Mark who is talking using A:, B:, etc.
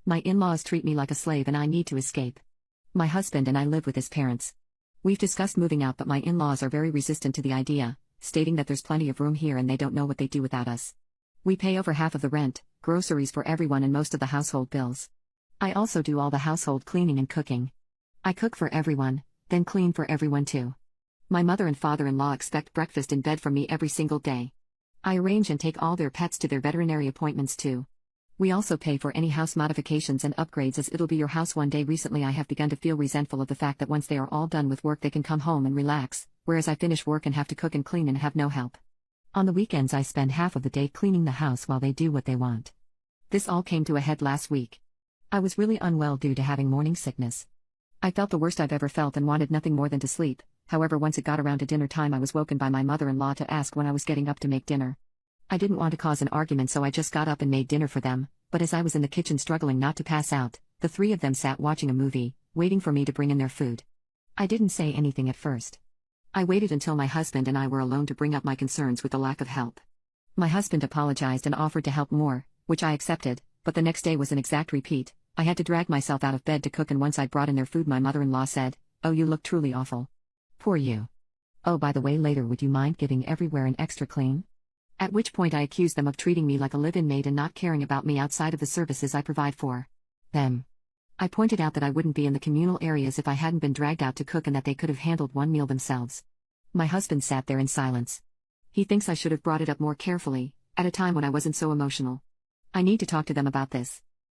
A: My in-laws treat me like a slave and I need to escape. My husband and I live with his parents. We've discussed moving out, but my in-laws are very resistant to the idea, stating that there's plenty of room here and they don't know what they'd do without us. We pay over half of the rent, groceries for everyone, and most of the household bills. I also do all the household cleaning and cooking. I cook for everyone, then clean for everyone too. My mother and father-in-law expect breakfast in bed from me every single day. I arrange and take all their pets to their veterinary appointments too. We also pay for any house modifications and upgrades, as it'll be your house one day. Recently I have begun to feel resentful of the fact that once they are all done with work they can come home and relax, whereas I finish work and have to cook and clean and have no help. On the weekends I spend half of the day cleaning the house while they do what they want. This all came to a head last week. I was really unwell due to having morning sickness. I felt the worst I've ever felt and wanted nothing more than to sleep. However, once it got around to dinner time I was woken by my mother-in-law to ask when I was getting up to make dinner. I didn't want to cause an argument, so I just got up and made dinner for them, but as I was in the kitchen struggling not to pass out, the three of them sat watching a movie, waiting for me to bring in their food. I didn't say anything at first. I waited until my husband and I were alone to bring up my concerns with the lack of help. My husband apologized and offered to help more, which I accepted, but the next day was an exact repeat. I had to drag myself out of bed to cook, and once I'd brought in their food my mother-in-law said, "Oh, you look truly awful. Poor you. Oh, by the way, later would you mind giving everywhere an extra clean?" At which point I accused them of treating me like a live-in maid and not caring about me outside of the services I provide for them. I pointed out that I wouldn't be in the communal areas if I hadn't been dragged out to cook, and that they could have handled one meal themselves. My husband sat there in silence. He thinks I should have brought it up more carefully, at a time when I wasn't so emotional. I need to talk to them about this.